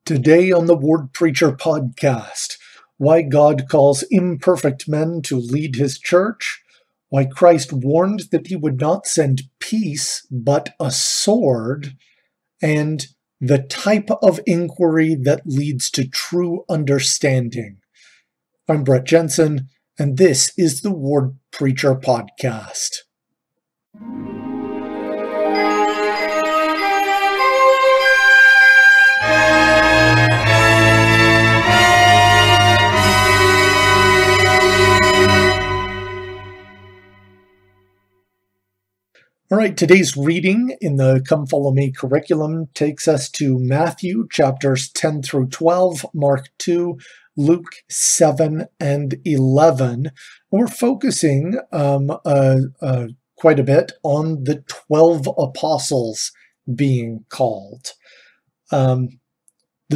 Today on the Word Preacher podcast, why God calls imperfect men to lead his church, why Christ warned that he would not send peace but a sword, and the type of inquiry that leads to true understanding. I'm Brett Jensen, and this is the Word Preacher podcast. All right, today's reading in the Come Follow Me curriculum takes us to Matthew chapters 10 through 12, Mark 2, Luke 7 and 11. We're focusing quite a bit on the 12 apostles being called. The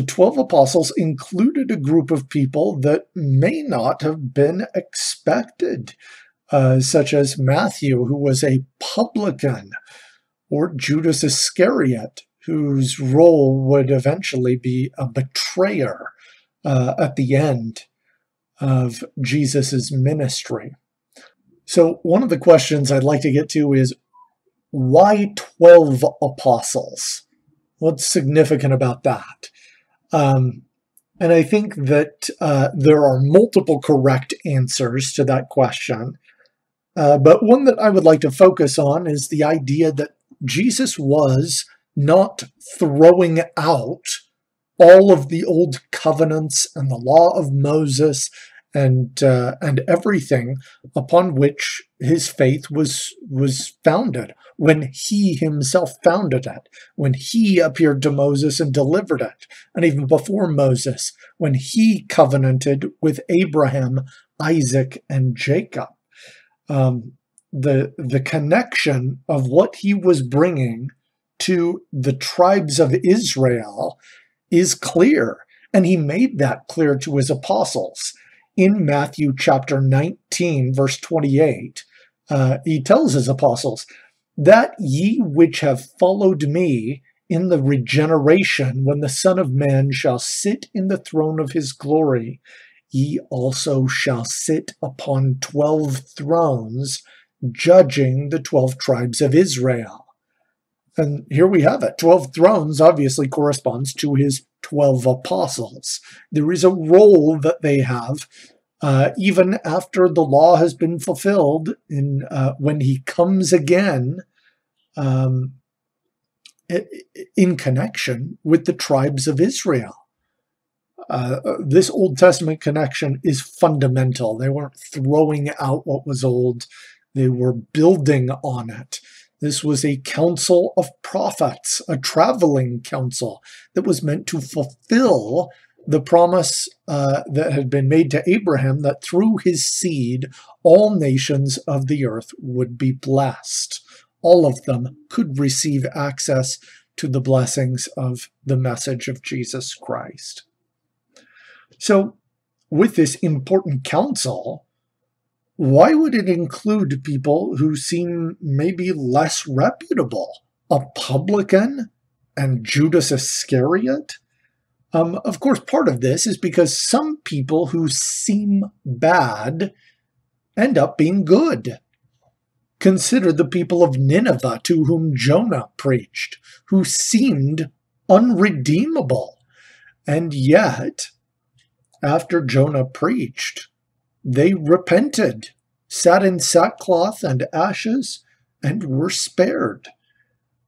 12 apostles included a group of people that may not have been expected, such as Matthew, who was a publican, or Judas Iscariot, whose role would eventually be a betrayer at the end of Jesus's ministry. So one of the questions I'd like to get to is, why 12 apostles? What's significant about that? And I think that there are multiple correct answers to that question. But one that I would like to focus on is the idea that Jesus was not throwing out all of the old covenants and the law of Moses and everything upon which his faith was founded when he himself founded it, when he appeared to Moses and delivered it, and even before Moses, when he covenanted with Abraham, Isaac, and Jacob. The connection of what he was bringing to the tribes of Israel is clear, and he made that clear to his apostles. In Matthew chapter 19, verse 28, he tells his apostles, "That ye which have followed me in the regeneration, when the Son of Man shall sit in the throne of his glory, ye also shall sit upon 12 thrones, judging the 12 tribes of Israel." And here we have it. 12 thrones obviously corresponds to his 12 apostles. There is a role that they have even after the law has been fulfilled when he comes again in connection with the tribes of Israel. This Old Testament connection is fundamental. They weren't throwing out what was old. They were building on it. This was a council of prophets, a traveling council that was meant to fulfill the promise that had been made to Abraham that through his seed, all nations of the earth would be blessed. All of them could receive access to the blessings of the message of Jesus Christ. So, with this important council, why would it include people who seem maybe less reputable? A publican and Judas Iscariot? Of course, part of this is because some people who seem bad end up being good. Consider the people of Nineveh to whom Jonah preached, who seemed unredeemable, and yet, after Jonah preached, they repented, sat in sackcloth and ashes, and were spared.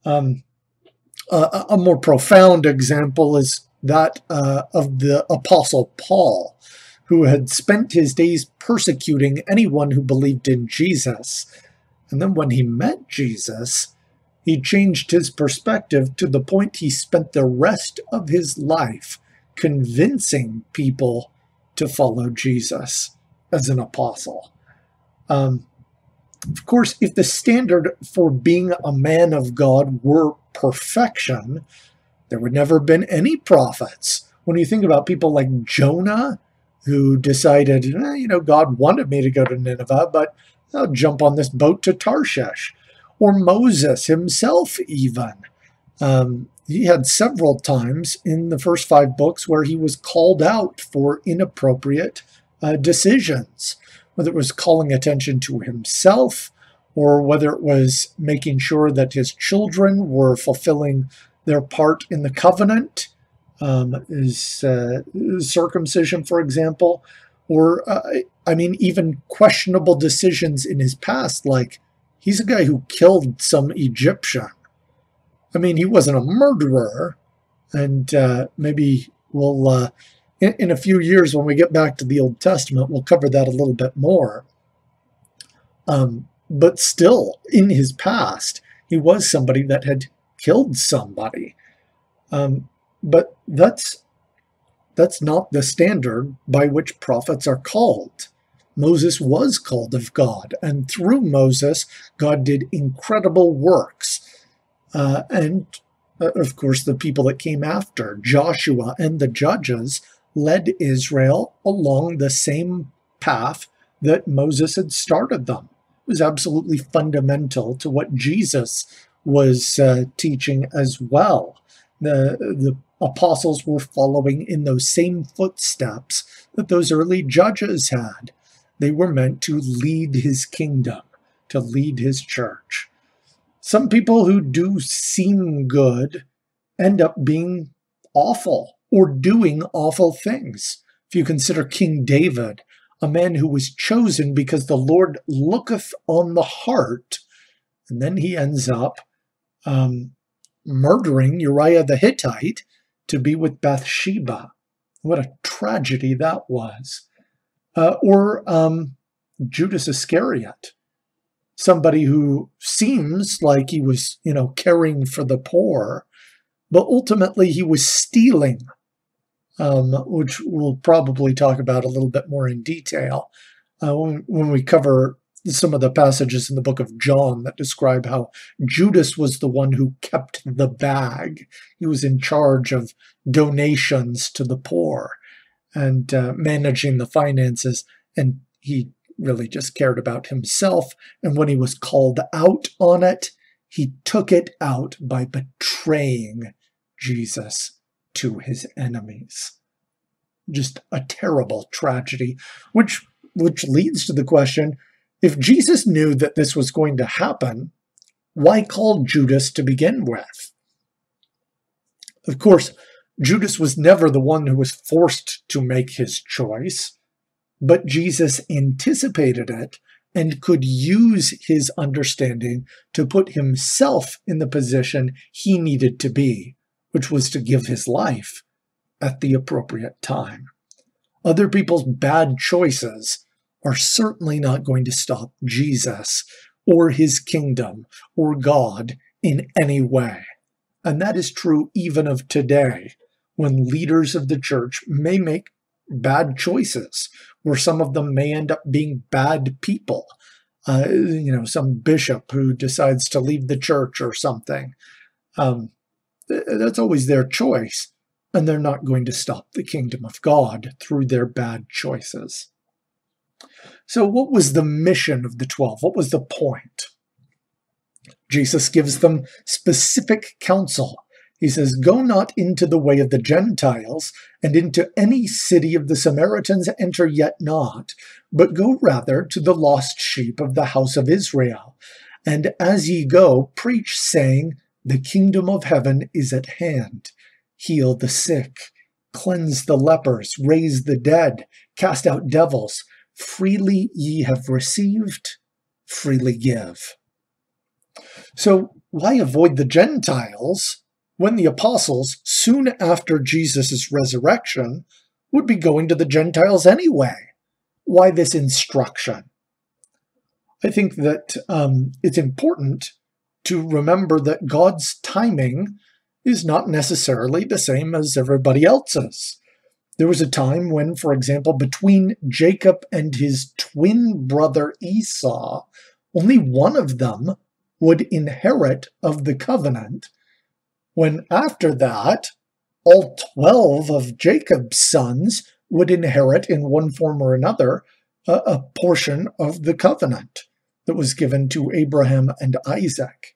A more profound example is that of the Apostle Paul, who had spent his days persecuting anyone who believed in Jesus. And then when he met Jesus, he changed his perspective to the point he spent the rest of his life convincing people to follow Jesus as an apostle. Of course, if the standard for being a man of God were perfection, there would never have been any prophets. When you think about people like Jonah, who decided, God wanted me to go to Nineveh, but I'll jump on this boat to Tarshish. Or Moses himself even, he had several times in the first 5 books where he was called out for inappropriate decisions, whether it was calling attention to himself or whether it was making sure that his children were fulfilling their part in the covenant, his circumcision, for example, or, even questionable decisions in his past, like he's a guy who killed some Egyptian. He wasn't a murderer, and maybe we'll, in a few years when we get back to the Old Testament, we'll cover that a little bit more. But still, in his past, he was somebody that had killed somebody. But that's not the standard by which prophets are called. Moses was called of God, and through Moses, God did incredible works. And of course, the people that came after, Joshua and the judges, led Israel along the same path that Moses had started them. It was absolutely fundamental to what Jesus was teaching as well. The apostles were following in those same footsteps that those early judges had. They were meant to lead his kingdom, to lead his church. Some people who do seem good end up being awful or doing awful things. If you consider King David, a man who was chosen because the Lord looketh on the heart, and then he ends up murdering Uriah the Hittite to be with Bathsheba. What a tragedy that was. Or Judas Iscariot, somebody who seems like he was, caring for the poor, but ultimately he was stealing, which we'll probably talk about a little bit more in detail when we cover some of the passages in the book of John that describe how Judas was the one who kept the bag. He was in charge of donations to the poor and managing the finances, and he really just cared about himself. And when he was called out on it, he took it out by betraying Jesus to his enemies. Just a terrible tragedy, which leads to the question, if Jesus knew that this was going to happen, why call Judas to begin with? Of course, Judas was never the one who was forced to make his choice, but Jesus anticipated it and could use his understanding to put himself in the position he needed to be, which was to give his life at the appropriate time. Other people's bad choices are certainly not going to stop Jesus or his kingdom or God in any way. And that is true even of today, when leaders of the church may make bad choices, where some of them may end up being bad people. Some bishop who decides to leave the church or something. That's always their choice, and they're not going to stop the kingdom of God through their bad choices. So what was the mission of the 12? What was the point? Jesus gives them specific counsel. He says, "Go not into the way of the Gentiles, and into any city of the Samaritans enter yet not, but go rather to the lost sheep of the house of Israel. And as ye go, preach, saying, The kingdom of heaven is at hand. Heal the sick, cleanse the lepers, raise the dead, cast out devils. Freely ye have received, freely give." So why avoid the Gentiles when the apostles, soon after Jesus' resurrection, would be going to the Gentiles anyway? Why this instruction? I think that it's important to remember that God's timing is not necessarily the same as everybody else's. There was a time when, for example, between Jacob and his twin brother Esau, only one of them would inherit of the covenant, when after that, all 12 of Jacob's sons would inherit in one form or another a portion of the covenant that was given to Abraham and Isaac.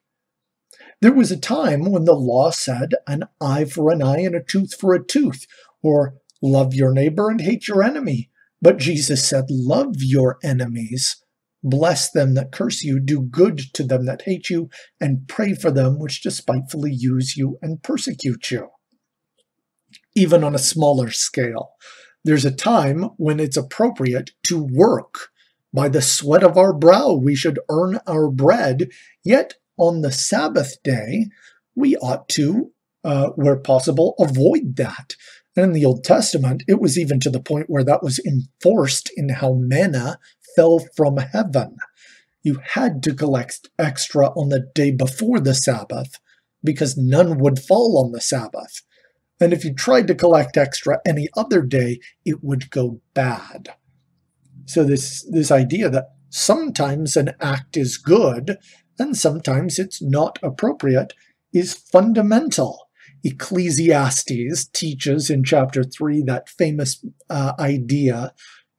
There was a time when the law said an eye for an eye and a tooth for a tooth, or love your neighbor and hate your enemy. But Jesus said, love your enemies, bless them that curse you, do good to them that hate you, and pray for them which despitefully use you and persecute you. Even on a smaller scale, there's a time when it's appropriate to work. By the sweat of our brow we should earn our bread, yet on the Sabbath day we ought to, where possible, avoid that. And in the Old Testament, it was even to the point where that was enforced in how manna fell from heaven. You had to collect extra on the day before the Sabbath because none would fall on the Sabbath. And if you tried to collect extra any other day, it would go bad. So this idea that sometimes an act is good and sometimes it's not appropriate is fundamental. Ecclesiastes teaches in chapter 3 that famous idea,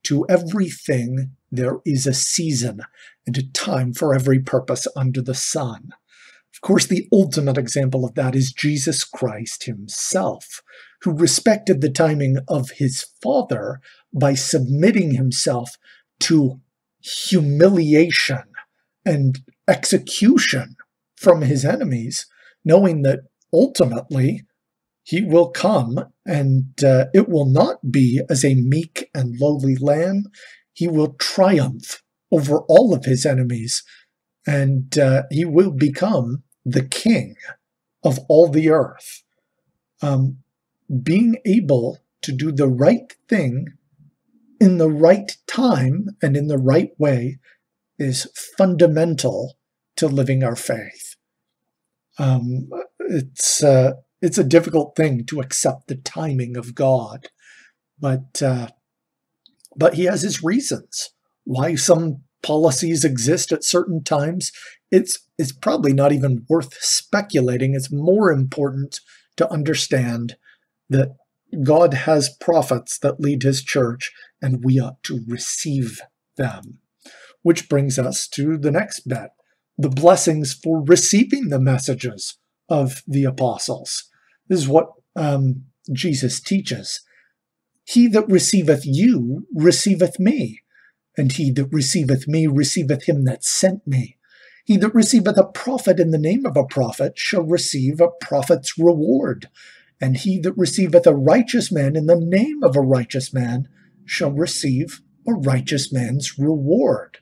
to everything there is a season and a time for every purpose under the sun. Of course, the ultimate example of that is Jesus Christ himself, who respected the timing of his Father by submitting himself to humiliation and execution from his enemies, knowing that ultimately he will come and it will not be as a meek and lowly lamb. He will triumph over all of his enemies, and he will become the king of all the earth. Being able to do the right thing in the right time and in the right way is fundamental to living our faith. It's a difficult thing to accept the timing of God, but he has his reasons why some policies exist at certain times. It's probably not even worth speculating. It's more important to understand that God has prophets that lead his church, and we ought to receive them. Which brings us to the next bit, the blessings for receiving the messages of the apostles. This is what Jesus teaches. He that receiveth you receiveth me, and he that receiveth me receiveth him that sent me. He that receiveth a prophet in the name of a prophet shall receive a prophet's reward, and he that receiveth a righteous man in the name of a righteous man shall receive a righteous man's reward.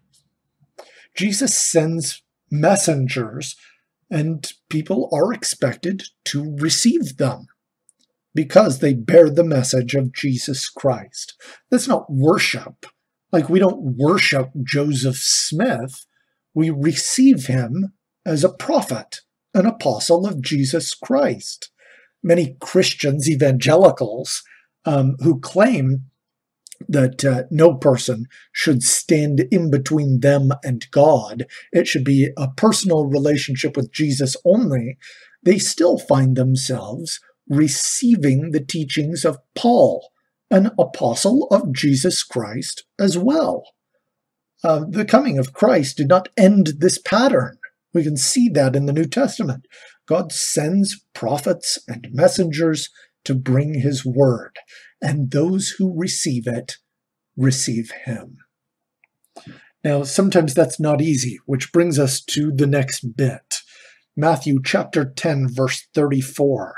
Jesus sends messengers, and people are expected to receive them because they bear the message of Jesus Christ. That's not worship. Like, we don't worship Joseph Smith. We receive him as a prophet, an apostle of Jesus Christ. Many Christians, evangelicals, who claim that no person should stand in between them and God, it should be a personal relationship with Jesus only, they still find themselves receiving the teachings of Paul, an apostle of Jesus Christ as well. The coming of Christ did not end this pattern. We can see that in the New Testament. God sends prophets and messengers to bring his word, and those who receive it receive him. Now, sometimes that's not easy, which brings us to the next bit. Matthew chapter 10, verse 34.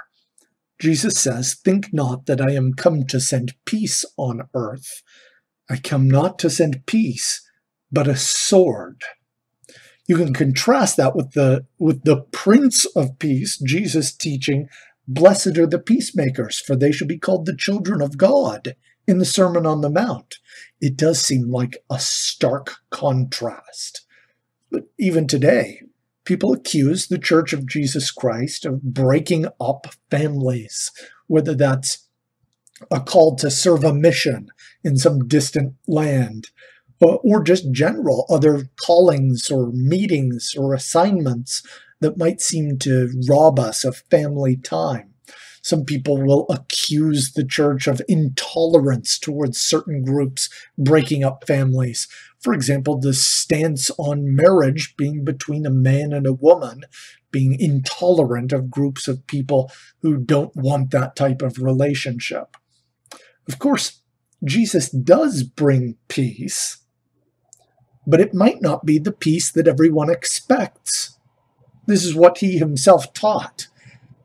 Jesus says, "Think not that I am come to send peace on earth. I come not to send peace, but a sword." You can contrast that with the Prince of Peace, Jesus teaching, "Blessed are the peacemakers, for they shall be called the children of God," in the Sermon on the Mount. It does seem like a stark contrast. But even today, people accuse the Church of Jesus Christ of breaking up families, whether that's a call to serve a mission in some distant land, or just general other callings or meetings or assignments that might seem to rob us of family time. Some people will accuse the church of intolerance towards certain groups breaking up families. For example, the stance on marriage being between a man and a woman, being intolerant of groups of people who don't want that type of relationship. Of course, Jesus does bring peace, but it might not be the peace that everyone expects. This is what he himself taught.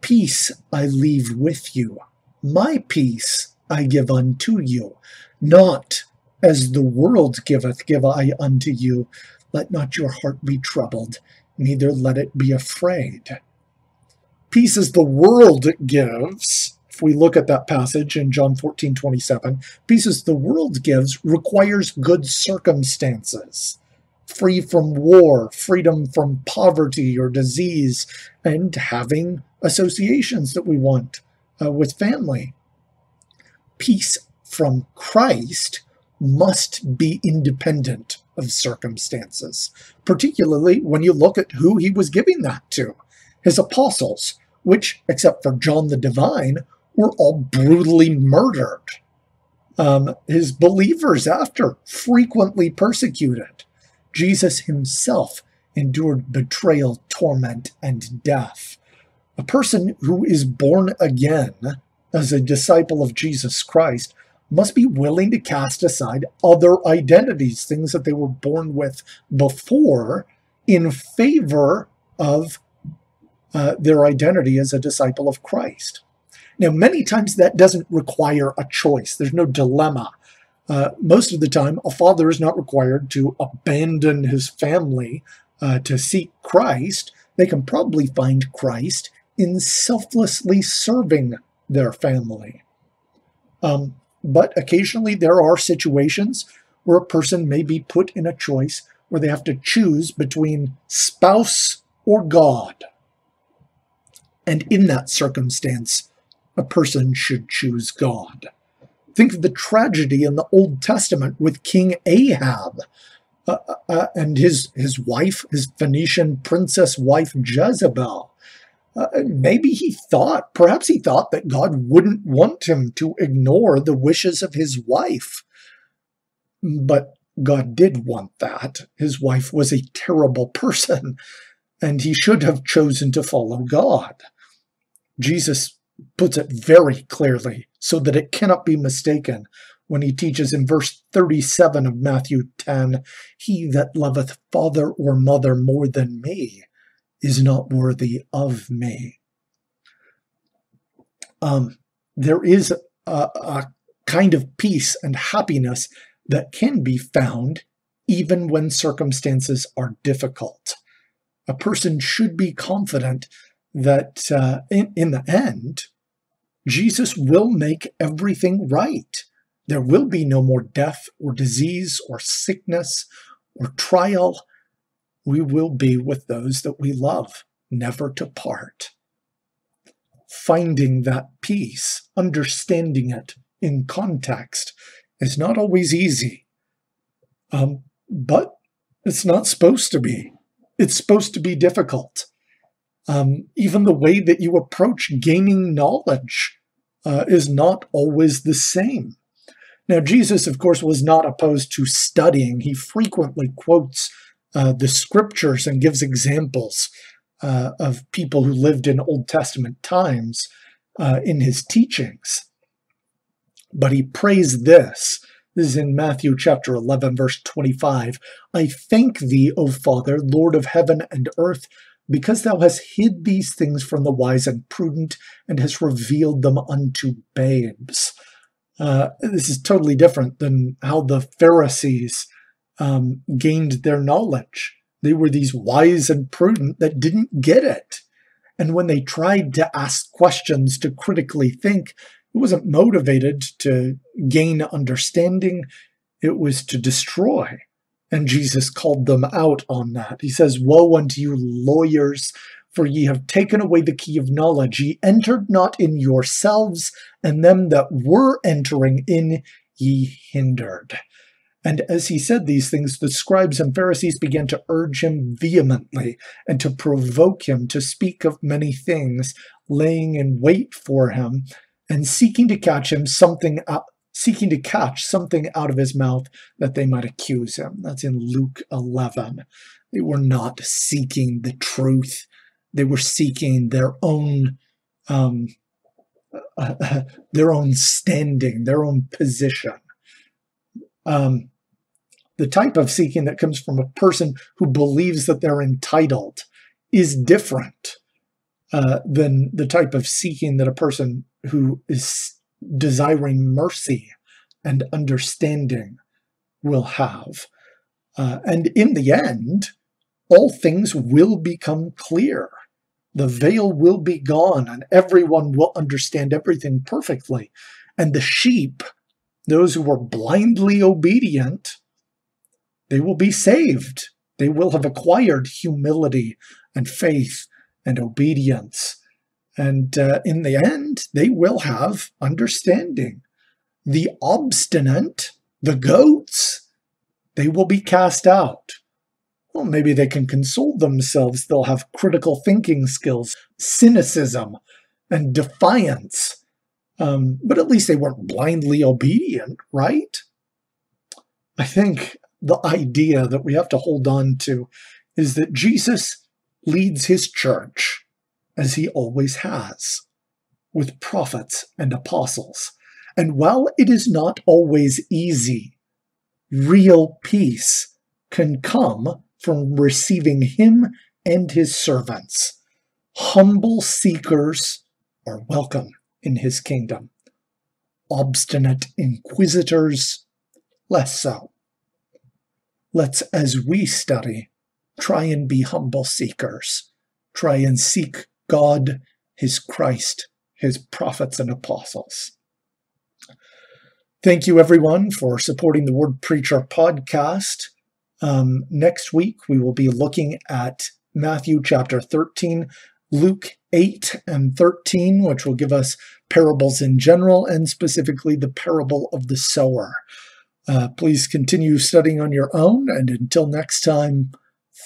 Peace I leave with you. My peace I give unto you. Not as the world giveth, give I unto you. Let not your heart be troubled, neither let it be afraid. Peace as the world gives, if we look at that passage in John 14:27, peace as the world gives requires good circumstances. Free from war, freedom from poverty or disease, and having associations that we want with family. Peace from Christ must be independent of circumstances, particularly when you look at who he was giving that to. His apostles, which, except for John the Divine, were all brutally murdered. His believers after, frequently persecuted. Jesus himself endured betrayal, torment, and death. A person who is born again as a disciple of Jesus Christ must be willing to cast aside other identities, things that they were born with before, in favor of their identity as a disciple of Christ. Now, many times that doesn't require a choice. There's no dilemma. Most of the time, a father is not required to abandon his family to seek Christ. They can probably find Christ in selflessly serving their family. But occasionally there are situations where a person may be put in a choice where they have to choose between spouse or God. And in that circumstance, a person should choose God. Think of the tragedy in the Old Testament with King Ahab and his wife, his Phoenician princess wife Jezebel. Perhaps he thought that God wouldn't want him to ignore the wishes of his wife. But God did want that. His wife was a terrible person, and he should have chosen to follow God. Jesus puts it very clearly so that it cannot be mistaken when he teaches in verse 37 of Matthew 10, "He that loveth father or mother more than me is not worthy of me." There is a kind of peace and happiness that can be found even when circumstances are difficult. A person should be confident that in the end, Jesus will make everything right. There will be no more death or disease or sickness or trial. We will be with those that we love, never to part. Finding that peace, understanding it in context, is not always easy. But it's not supposed to be. It's supposed to be difficult. Even the way that you approach gaining knowledge is not always the same. Now, Jesus, of course, was not opposed to studying. He frequently quotes the scriptures and gives examples of people who lived in Old Testament times in his teachings. But he prays this. This is in Matthew chapter 11, verse 25. "I thank thee, O Father, Lord of heaven and earth, because thou hast hid these things from the wise and prudent, and hast revealed them unto babes." This is totally different than how the Pharisees gained their knowledge. They were these wise and prudent that didn't get it. And when they tried to ask questions, to critically think, it wasn't motivated to gain understanding, it was to destroy. And Jesus called them out on that. He says, "Woe unto you, lawyers, for ye have taken away the key of knowledge. Ye entered not in yourselves, and them that were entering in ye hindered." And as he said these things, the scribes and Pharisees began to urge him vehemently and to provoke him to speak of many things, laying in wait for him and seeking to catch something out of his mouth that they might accuse him. That's in Luke 11. They were not seeking the truth. They were seeking their own standing, their own position. The type of seeking that comes from a person who believes that they're entitled is different than the type of seeking that a person who is desiring mercy and understanding will have. And in the end, all things will become clear. The veil will be gone and everyone will understand everything perfectly. And the sheep, those who were blindly obedient, they will be saved. They will have acquired humility and faith and obedience. And in the end, they will have understanding. The obstinate, the goats, they will be cast out. Well, maybe they can console themselves. They'll have critical thinking skills, cynicism, and defiance. But at least they weren't blindly obedient, right? I think the idea that we have to hold on to is that Jesus leads his church, as he always has, with prophets and apostles. And while it is not always easy, real peace can come from receiving him and his servants. Humble seekers are welcome in his kingdom. Obstinate inquisitors, less so. Let's, as we study, try and be humble seekers. Try and seek God, his Christ, his prophets and apostles. Thank you, everyone, for supporting the Word Preacher podcast. Next week, we will be looking at Matthew chapter 13, Luke 8 and 13, which will give us parables in general and specifically the parable of the sower. Please continue studying on your own, and until next time,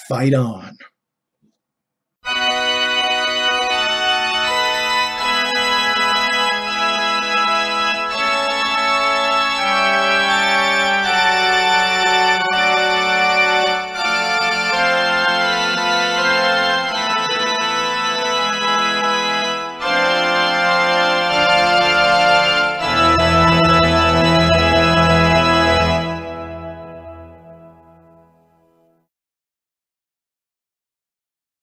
fight on.